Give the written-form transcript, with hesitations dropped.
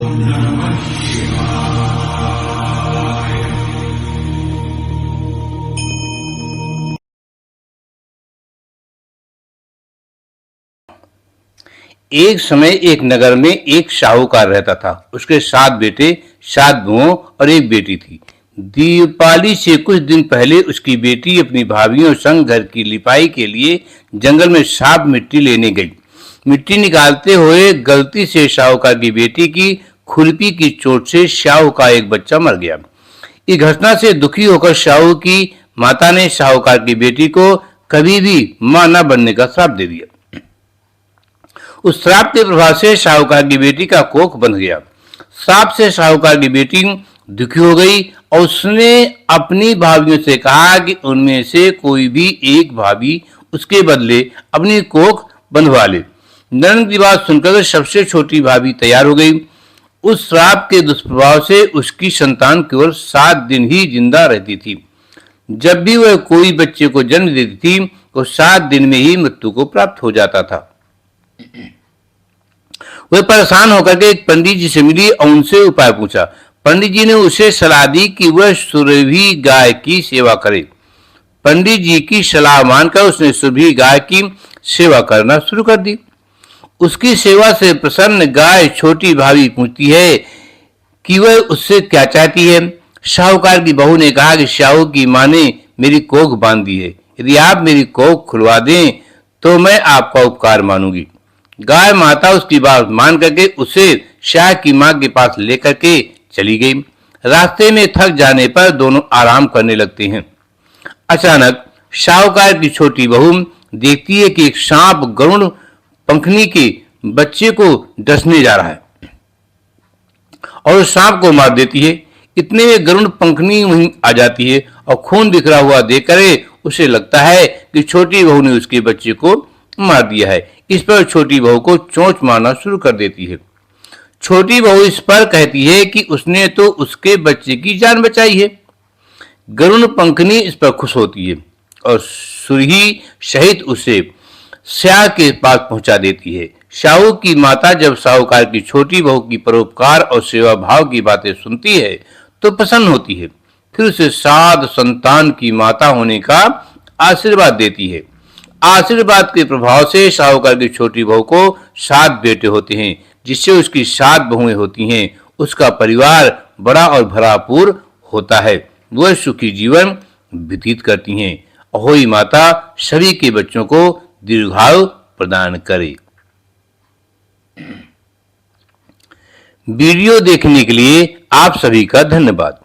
एक समय एक नगर में एक साहूकार रहता था। उसके 7 बेटे, 7 बहुओं और एक बेटी थी। दीपावली से कुछ दिन पहले उसकी बेटी अपनी भाभीियों संग घर की लिपाई के लिए जंगल में साफ मिट्टी लेने गई। मिट्टी निकालते हुए गलती से साहूकार की बेटी की खुरपी की चोट से साहू का एक बच्चा मर गया। इस घटना से दुखी होकर साहू की माता ने साहूकार की बेटी को कभी भी मां न बनने का श्राप दे दिया। उस श्राप के प्रभाव से साहूकार की बेटी का कोख बंध गया। श्राप से साहूकार की बेटी दुखी हो गई और उसने अपनी भाभीियों से कहा कि उनमें से कोई भी एक भाभी उसके बदले अपनी कोख बंधवा ले। नरक की बात सुनकर सबसे छोटी भाभी तैयार हो गई। उस श्राप के दुष्प्रभाव से उसकी संतान केवल 7 दिन ही जिंदा रहती थी। जब भी वह कोई बच्चे को जन्म देती थी तो 7 दिन में ही मृत्यु को प्राप्त हो जाता था। वह परेशान होकर के एक पंडित जी से मिली और उनसे उपाय पूछा। पंडित जी ने उसे सलाह दी कि वह सुरभि गाय की सेवा करे। पंडित जी की सलाह मानकर उसने सुरभि गाय की सेवा करना शुरू कर दी। उसकी सेवा से प्रसन्न गाय छोटी भाभी पूछती है कि वह उससे क्या चाहती है। साहूकार की बहू ने कहा कि साहू की मां ने मेरी कोख बांध दी है, यदि आप मेरी कोख खुलवा दें तो मैं आपका उपकार मानूंगी। गाय माता उसकी बात मान करके उसे शाह की मां के पास लेकर के चली गई। रास्ते में थक जाने पर दोनों आराम करने लगते हैं। अचानक साहूकार की छोटी बहू देखती है कि एक सांप गरुड़ पंखनी के बच्चे को डसने जा रहा है और उस सांप को मार देती है। इतने में गरुड़ पंखनी वहीं आ जाती है और खून बिखरा हुआ देखकर उसे लगता है कि छोटी बहू ने उसके बच्चे को मार दिया है। इस पर छोटी बहू को चोंच मारना शुरू कर देती है। छोटी बहू इस पर कहती है कि उसने तो उसके बच्चे की जान बचाई है। गरुड़ पंखनी इस पर खुश होती है और सुरही सहित उसे शाह के पास पहुंचा देती है। शाहू की माता जब साहूकार की छोटी बहू की परोपकार और सेवा भाव की बातें सुनती है तो प्रसन्न होती है। फिर उसे 7 संतान की माता होने का आशीर्वाद देती है। आशीर्वाद के प्रभाव से साहूकार की छोटी बहू को 7 बेटे होते हैं, जिससे उसकी 7 बहुएं होती हैं। उसका परिवार बड़ा और भरपूर होता है। वह सुखी जीवन व्यतीत करती हैं। अहोई माता सभी के बच्चों को दीर्घायु प्रदान करे। वीडियो देखने के लिए आप सभी का धन्यवाद।